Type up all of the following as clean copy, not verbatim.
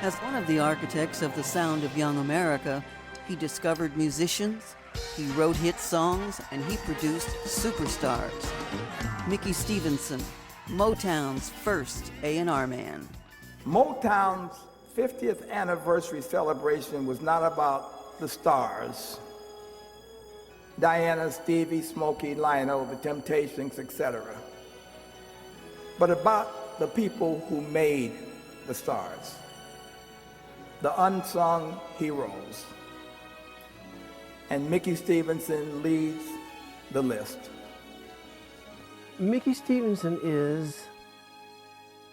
As one of the architects of the sound of young America, he discovered musicians, he wrote hit songs, and he produced superstars. Mickey Stevenson, Motown's first A&R man. Motown's 50th anniversary celebration was not about the stars, Diana, Stevie, Smokey, Lionel, the Temptations, etc., but about the people who made the stars, the unsung heroes. And Mickey Stevenson leads the list. Mickey Stevenson is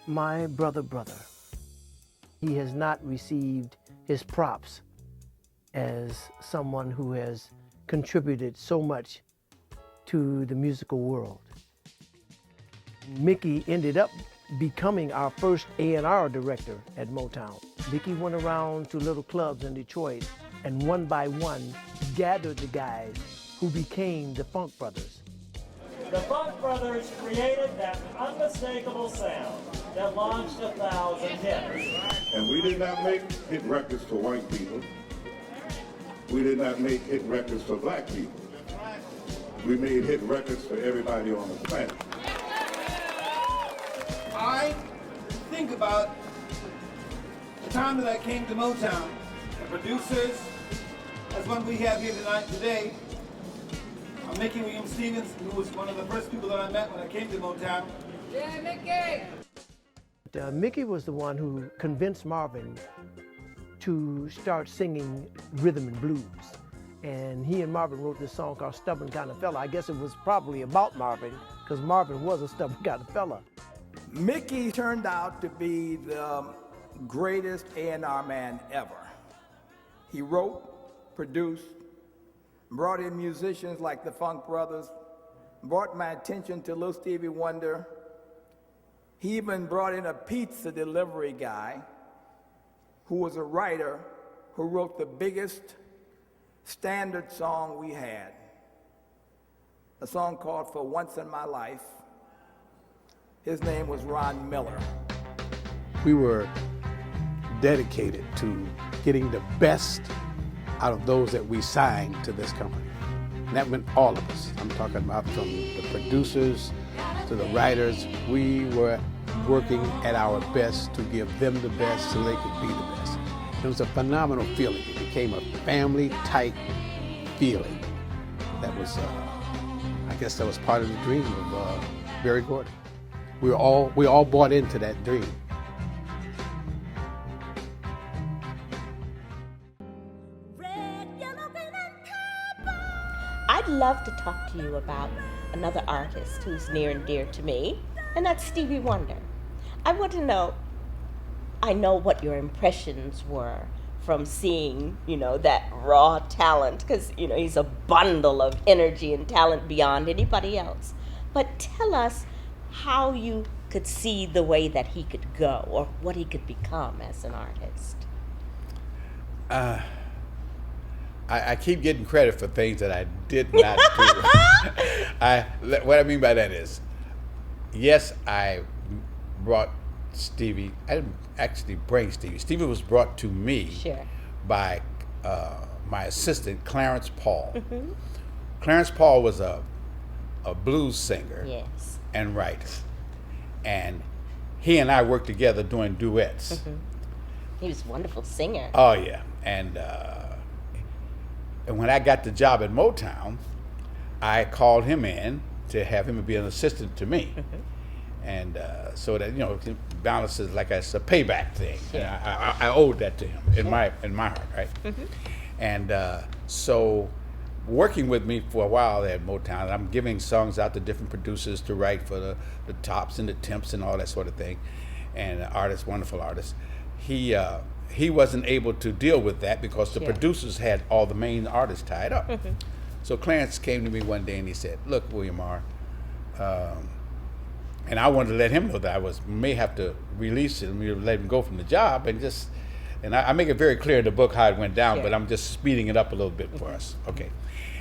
my brother. He has not received his props as someone who has contributed so much to the musical world. Mickey ended up becoming our first A&R director at Motown. Mickey went around to little clubs in Detroit and one by one gathered the guys who became the Funk Brothers. The Funk Brothers created that unmistakable sound that launched 1,000 hits. And we did not make hit records for white people. We did not make hit records for black people. We made hit records for everybody on the planet. I think about the time that I came to Motown. The producers, as one we have here tonight today, Mickey Williams Stevens, who was one of the first people that I met when I came to Motown. Yeah, Mickey! Mickey was the one who convinced Marvin to start singing rhythm and blues. And he and Marvin wrote this song called Stubborn Kind of Fella. I guess it was probably about Marvin, because Marvin was a stubborn kind of fella. Mickey turned out to be the greatest A&R man ever. He wrote, produced, brought in musicians like the Funk Brothers, brought my attention to Little Stevie Wonder. He even brought in a pizza delivery guy who was a writer who wrote the biggest standard song we had, a song called For Once in My Life. His name was Ron Miller. We were dedicated to getting the best out of those that we signed to this company. And that meant all of us. I'm talking about from the producers to the writers. We were working at our best to give them the best so they could be the best. It was a phenomenal feeling. It became a family-type feeling. That was, I guess that was part of the dream of Berry Gordy. We all bought into that dream. I'd love to talk to you about another artist who's near and dear to me, and that's Stevie Wonder. I want to know, I know what your impressions were from seeing, that raw talent, because, he's a bundle of energy and talent beyond anybody else. But tell us how you could see the way that he could go or what he could become as an artist. I keep getting credit for things that I did not do. What I mean by that is, yes, I brought Stevie. I didn't actually bring Stevie. Stevie was brought to me by my assistant, Clarence Paul. Mm-hmm. Clarence Paul was a blues singer and writer. And he and I worked together doing duets. Mm-hmm. He was a wonderful singer. Oh, yeah. And when I got the job at Motown, I called him in to have him be an assistant to me. Mm-hmm. And so that, it balances like it's a payback thing. I owed that to him in my heart, right? Mm-hmm. And so working with me for a while at Motown. I'm giving songs out to different producers to write for the tops and the temps and all that sort of thing, and artists, wonderful artists. He wasn't able to deal with that because the producers had all the main artists tied up. So Clarence came to me one day and he said, "Look, William R." And I wanted to let him know that I may have to release him, let him go from the job, and I make it very clear in the book how it went down, but I'm just speeding it up a little bit for us. Okay.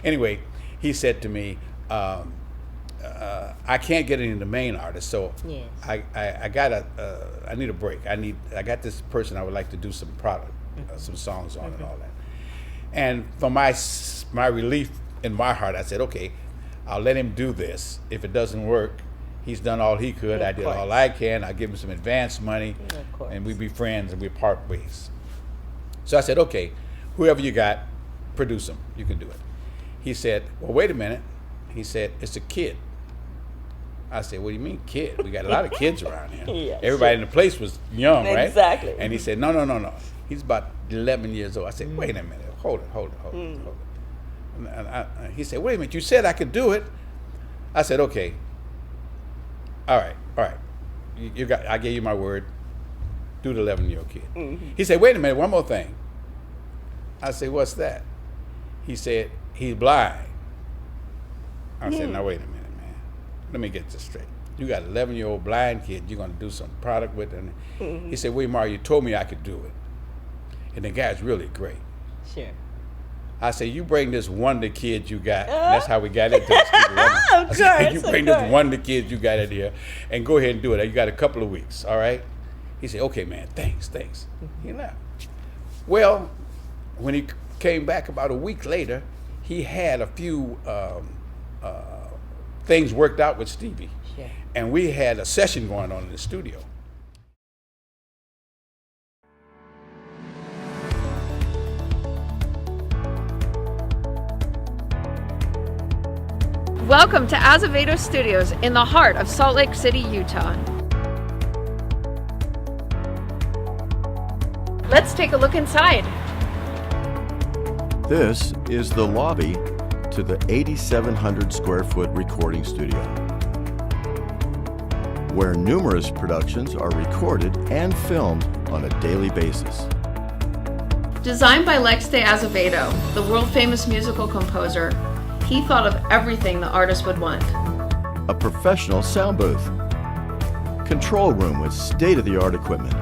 Anyway, he said to me, I can't get any of the main artists, so I need a break. I got this person I would like to do some some songs on and all that. And for my relief in my heart, I said, okay, I'll let him do this. If it doesn't work, he's done all he could. I did all I can. I'll give him some advance money, and we be friends and we part ways. So I said, okay, whoever you got, produce him. You can do it. He said, well, wait a minute. He said, it's a kid. I said, what do you mean kid? We got a lot of kids around here. Everybody in the place was young, right? Exactly. And he said, no. He's about 11 years old. I said, wait a minute. Hold it. And he said, wait a minute. You said I could do it. I said, okay. All right. I gave you my word. Do the 11-year-old kid. He said, wait a minute, one more thing. I said, what's that? He said, he's blind. I said, now wait a minute, man. Let me get this straight. You got an 11-year-old blind kid you're going to do some product with. And he said, William R., you told me I could do it. And the guy's really great. Sure. I said, you bring this wonder kid you got, and that's how we got into this. I said, you bring this wonder kid you got in here, and go ahead and do it. You got a couple of weeks, all right? He said, okay, man, thanks. He left. Well, when he came back about a week later, he had a few things worked out with Stevie. Sure. And we had a session going on in the studio. Welcome to Azevedo Studios in the heart of Salt Lake City, Utah. Let's take a look inside. This is the lobby to the 8,700 square foot recording studio, where numerous productions are recorded and filmed on a daily basis. Designed by Lex de Azevedo, the world-famous musical composer, he thought of everything the artist would want. A professional sound booth, control room with state-of-the-art equipment,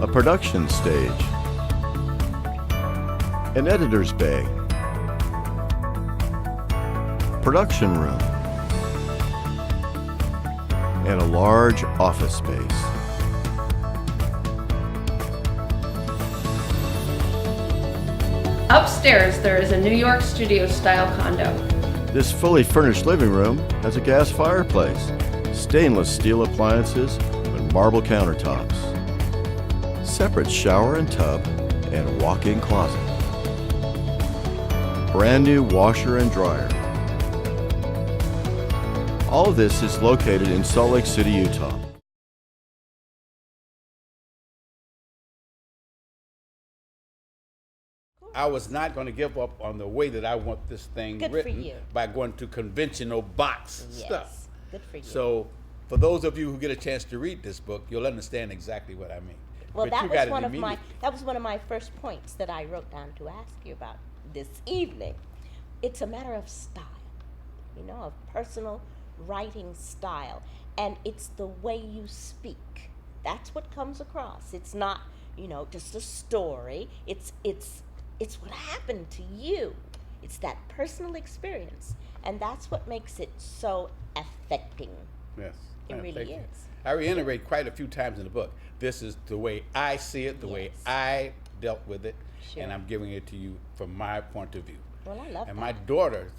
a production stage, an editor's bay, production room, and a large office space. Upstairs, there is a New York studio-style condo. This fully furnished living room has a gas fireplace, stainless steel appliances, and marble countertops, separate shower and tub, and a walk-in closet. Brand new washer and dryer. All of this is located in Salt Lake City, Utah. I was not going to give up on the way that I want this thing written by going to conventional box stuff. Good for you. So, for those of you who get a chance to read this book, you'll understand exactly what I mean. Well, that was one of my first points that I wrote down to ask you about this evening. It's a matter of style, of personal writing style, and it's the way you speak. That's what comes across. It's not, just a story. It's what happened to you. It's that personal experience, and that's what makes it so affecting. Yes, it really is. I reiterate quite a few times in the book. This is the way I see it, the way I dealt with it, and I'm giving it to you from my point of view. Well, I love And that. my daughter,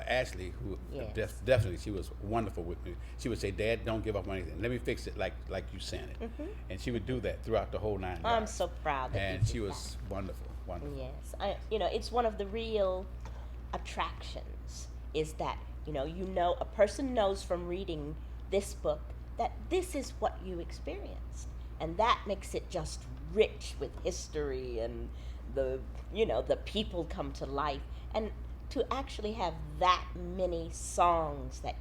Ashley, who definitely, she was wonderful with me. She would say, "Dad, don't give up on anything. Let me fix it like you sent it." And she would do that throughout the whole 9 yards. I'm so proud that And she was wonderful. Yes, it's one of the real attractions is that a person knows from reading this book that this is what you experienced, and that makes it just rich with history, and the people come to life, and to actually have that many songs that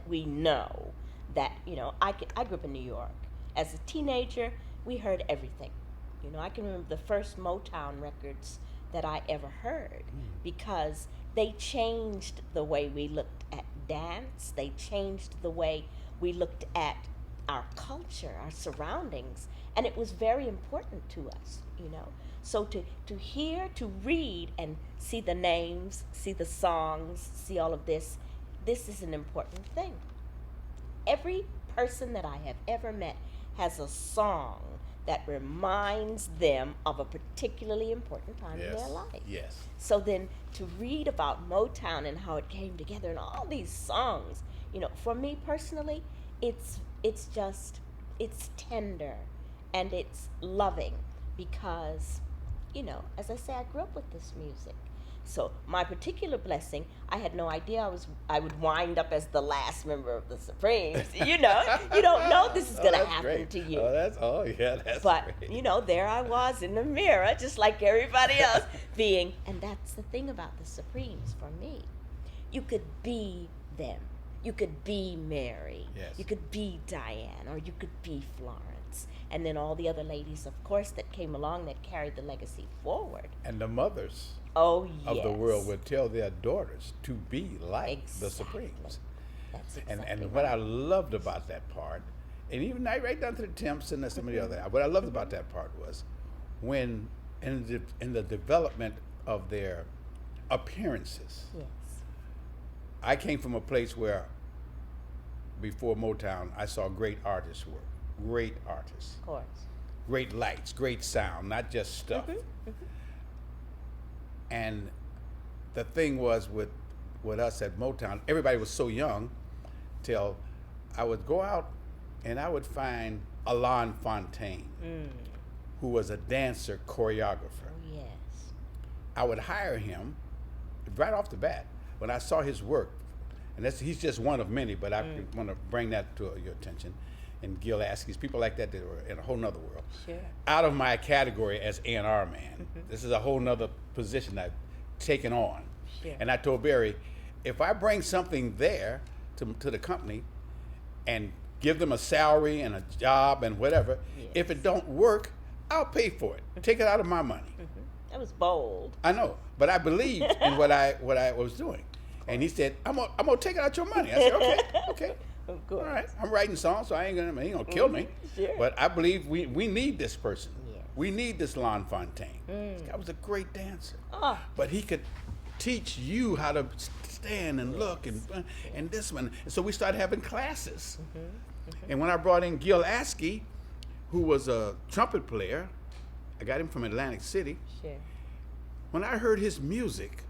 we know, I grew up in New York. As a teenager, we heard everything. I can remember the first Motown records that I ever heard, because they changed the way we looked at dance. They changed the way we looked at our culture, our surroundings, and it was very important to us, So to hear, to read, and see the names, see the songs, see all of this is an important thing. Every person that I have ever met has a song that reminds them of a particularly important time in their life. Yes. So then to read about Motown and how it came together and all these songs, for me personally, it's tender and it's loving, because, as I say, I grew up with this music. So my particular blessing, I had no idea I would wind up as the last member of the Supremes. You don't know this is going to happen great. to you. That's But, great. There I was in the mirror, just like everybody else, and that's the thing about the Supremes for me. You could be them. You could be Mary. Yes. You could be Diane, or you could be Florence. And then all the other ladies, of course, that came along that carried the legacy forward. And the mothers of the world would tell their daughters to be like the Supremes. That's exactly And what I loved about that part, and even right down to the Temps and some of the other, what I loved about that part was when in the development of their appearances. Yes. I came from a place where, before Motown, I saw great artists work. Great artists. Of course. Great lights, great sound, not just stuff. And the thing was with us at Motown, everybody was so young till I would go out and I would find Alain Fontaine, who was a dancer, choreographer. Oh, yes. I would hire him right off the bat when I saw his work. And he's just one of many, but I want to bring that to your attention. And Gil Askey's, people like that were in a whole nother world. Sure. Out of my category as A&R man. This is a whole nother position I've taken on. Sure. And I told Barry, if I bring something there to the company and give them a salary and a job and whatever, if it don't work, I'll pay for it. Take it out of my money. That was bold. I know, but I believed in what I was doing. And he said, I'm gonna take it out your money. I said, okay. All right, I'm writing songs, so he ain't gonna kill me. Sure. But I believe we need this person. Yes. We need this Lon Fontaine. This guy was a great dancer. Oh. But he could teach you how to stand and look and this one. And so we started having classes. And when I brought in Gil Askey, who was a trumpet player, I got him from Atlantic City. Sure. When I heard his music,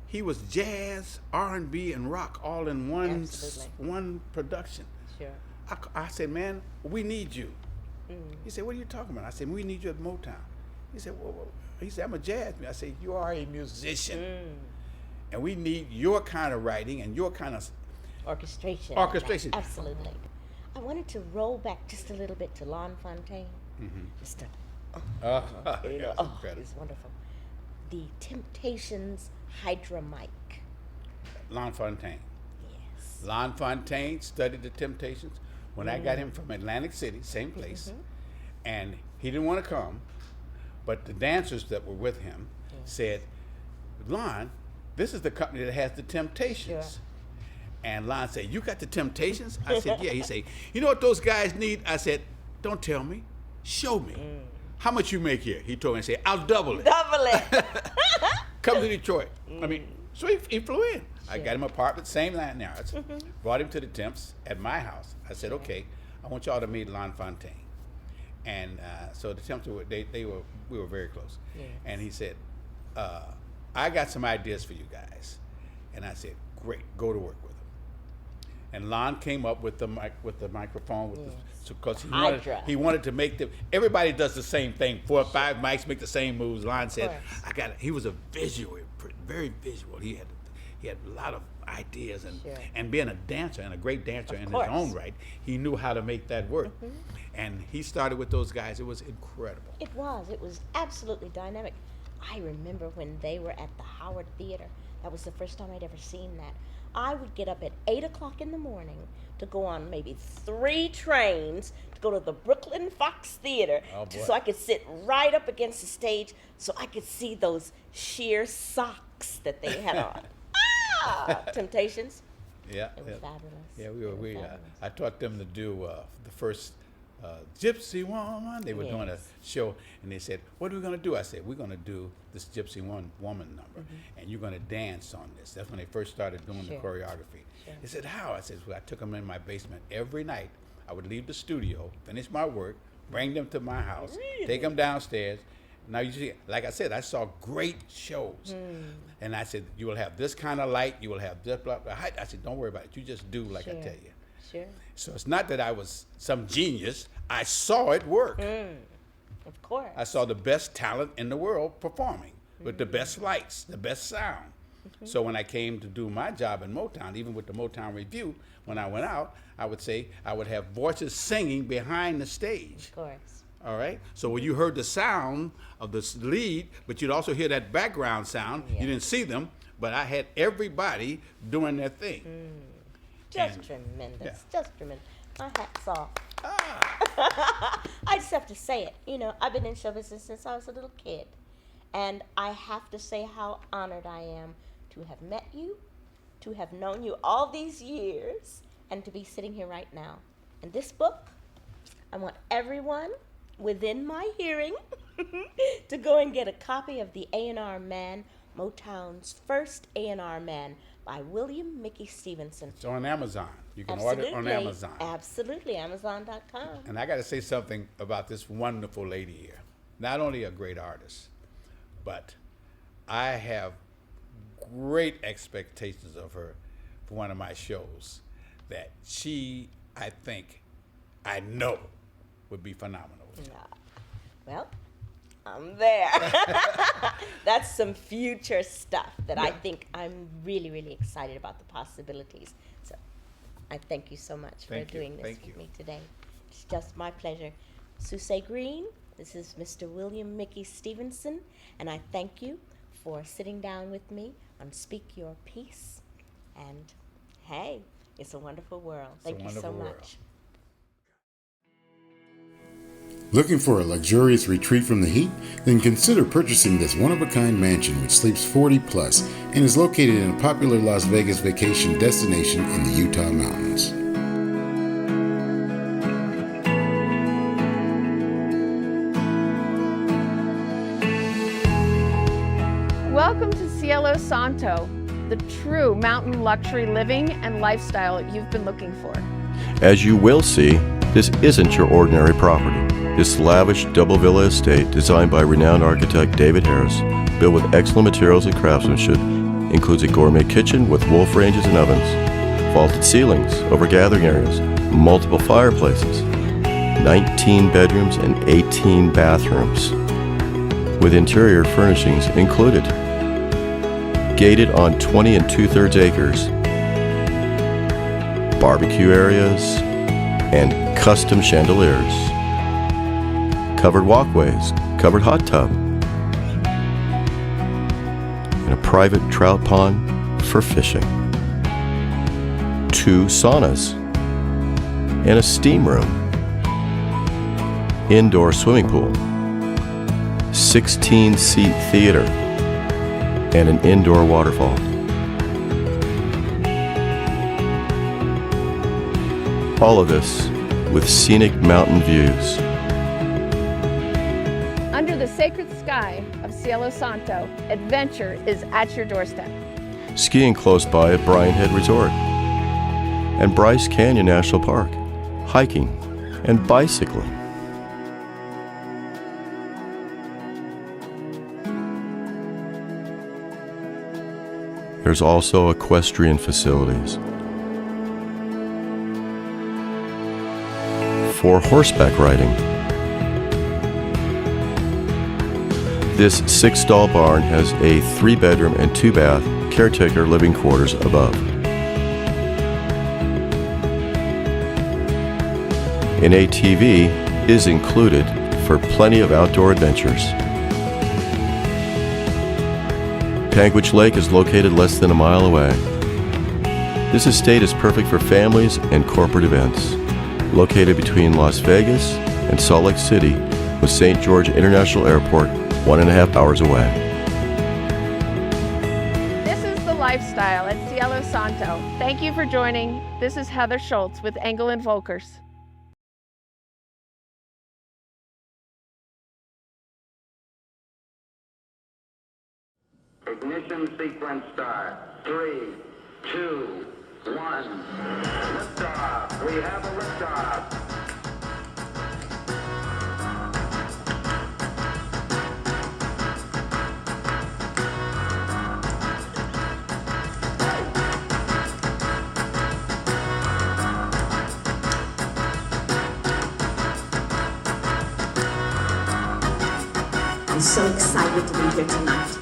he was jazz, R&B, and rock all in one production. Sure. I said, man, we need you. He said, what are you talking about? I said, we need you at Motown. He said, well, he said, I'm a jazz man. I said, you are a musician. And we need your kind of writing and your kind of orchestration. Absolutely. I wanted to roll back just a little bit to Lon Fontaine. Just it's wonderful. The Temptations Hydra mic. Lon Fontaine. Yes. Lon Fontaine studied the Temptations. When I got him from Atlantic City, same place, and he didn't want to come, but the dancers that were with him said, Lon, this is the company that has the Temptations. Sure. And Lon said, you got the Temptations? I said, yeah. He said, you know what those guys need? I said, don't tell me, show me. How much you make here? He told me, I said, I'll double it. Double it. Come to Detroit. So he flew in. I got him an apartment, same land yards. Brought him to the Temps at my house. I said, okay, I want y'all to meet Lon Fontaine. And so the Temps we were very close. Yes. And he said, I got some ideas for you guys. And I said, great, go to work with him. And Lon came up with the microphone because he wanted to make them. Everybody does the same thing. 4 or 5 mics make the same moves. Lon said, I got it. He was a visual, very visual. he had a lot of ideas, and Sure. and being a dancer and a great dancer Of in course. his own right, he knew how to make that work. And he started with those guys. It was incredible. It was absolutely dynamic. I remember when they were at the Howard Theater. That was the first time I'd ever seen that. I would get up at 8 o'clock in the morning to go on maybe 3 trains to go to the Brooklyn Fox Theater Oh, boy. so I could sit right up against the stage so I could see those sheer socks that they had on. Temptations. Yeah. It was fabulous. Yeah, It was fabulous. I taught them to do the first Gypsy Woman. They were doing a Yes. show, and they said, "What are we going to do?" I said, "We're going to do this Gypsy Woman number, and you're going to dance on this." That's when they first started doing the Sure. choreography. Sure. They said, "How?" I said, "Well, I took them in my basement every night. I would leave the studio, finish my work, bring them to my house, take them downstairs." Now, you see, like I said, I saw great shows. And I said, "You will have this kind of light, you will have this, blah, blah." I said, "Don't worry about it. You just do like I Sure. tell you." Sure. So it's not that I was some genius. I saw it work. Of course. I saw the best talent in the world performing with the best lights, the best sound. So when I came to do my job in Motown, even with the Motown Review, when I went out, I would say I would have voices singing behind the stage. Of course. All right. So when you heard the sound of the lead, but you'd also hear that background sound. Yeah. You didn't see them, but I had everybody doing their thing. Just And- tremendous. yeah. Just tremendous. My hat's off. I just have to say it. You know, I've been in show business since I was a little kid. And I have to say how honored I am to have met you, to have known you all these years, and to be sitting here right now. And this book, I want everyone within my hearing to go and get a copy of The A&R Man, Motown's first A&R Man, by William Mickey Stevenson. It's on Amazon. You can order it on Amazon. Absolutely, Amazon.com. And I got to say something about this wonderful lady here. Not only a great artist, but I have great expectations of her for one of my shows that she, I think, I know would be phenomenal. Well, I'm there. That's some future stuff that I think I'm really, really excited about the possibilities. So I thank you so much for Thank you. doing this Thank with you. me today. It's just my pleasure. Susaye Greene, this is Mr. William Mickey Stevenson, and I thank you for sitting down with me on Speak Your Piece. And hey, it's a wonderful world. It's a Thank you so wonderful world. much. Looking for a luxurious retreat from the heat? Then consider purchasing this one-of-a-kind mansion which sleeps 40 plus and is located in a popular Las Vegas vacation destination in the Utah mountains. Welcome to Cielo Santo, the true mountain luxury living and lifestyle you've been looking for. As you will see, this isn't your ordinary property. This lavish double villa estate, designed by renowned architect David Harris, built with excellent materials and craftsmanship, includes a gourmet kitchen with wolf ranges and ovens, vaulted ceilings over gathering areas, multiple fireplaces, 19 bedrooms and 18 bathrooms, with interior furnishings included. Gated on 20 2/3 acres, barbecue areas, and custom chandeliers, covered walkways, covered hot tub, and a private trout pond for fishing, 2 saunas, and a steam room, indoor swimming pool, 16-seat theater, and an indoor waterfall. All of this with scenic mountain views. Under the sacred sky of Cielo Santo, adventure is at your doorstep. Skiing close by at Bryan Head Resort and Bryce Canyon National Park, hiking and bicycling. There's also equestrian facilities for horseback riding. This 6-stall barn has a 3-bedroom and 2-bath caretaker living quarters above. An ATV is included for plenty of outdoor adventures. Panguitch Lake is located less than a mile away. This estate is perfect for families and corporate events. Located between Las Vegas and Salt Lake City, with St. George International Airport 1.5 hours away. This is The Lifestyle at Cielo Santo. Thank you for joining. This is Heather Schultz with Engel & Volkers. Ignition sequence start. 3, 2, 1. Liftoff. We have a liftoff. I'm so excited to be here tonight.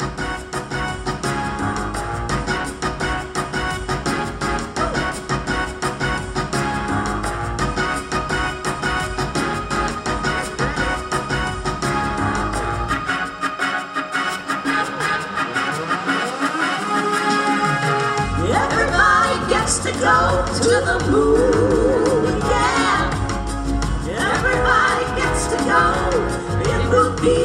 Everybody gets to go to the moon, yeah. Everybody gets to go. It will be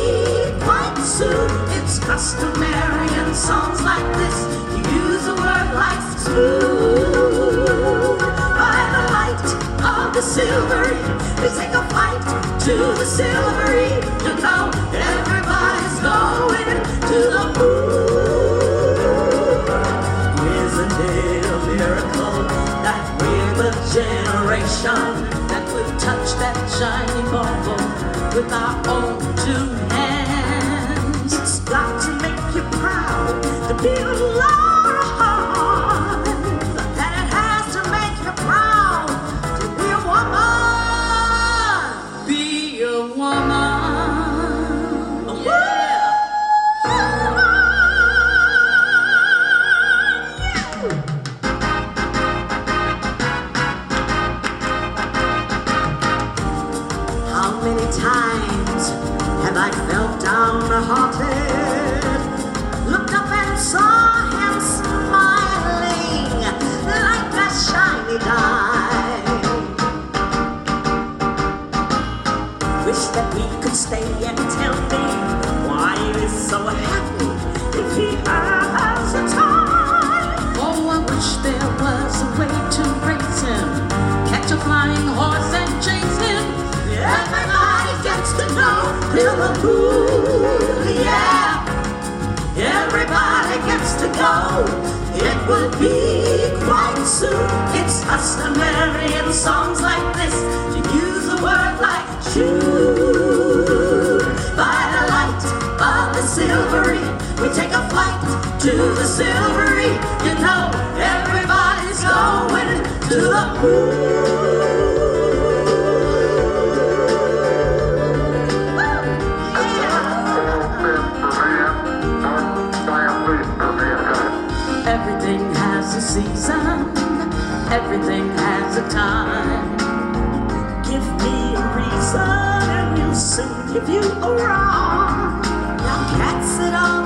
quite soon. It's customary in songs like this to use a word like smooth. By the light of the silvery, we take a flight to the silvery. You know, everybody's going to the moon. Isn't it a miracle that we're the generation that will touch that shiny bauble with our own two hands? It's got to make you proud to be a Lord, and it has to make you proud to be a woman. Be a woman, yeah. How many times have I felt downhearted, looked up and saw him smiling like a shiny dime? Wish that we could stay and tell me why he is so happy if he has the time. Oh, I wish there was a way to raise him, catch a flying horse and chase him. Everybody gets to go to the moon, yeah. Everybody gets to go. It will be quite soon. It's customary in songs like this to use a word like shoot. By the light of the silvery, we take a flight to the silvery. You know, everybody's going to the moon. Everything has a season, everything has a time. Give me a reason and we'll soon give you a rhyme. Now cats sit on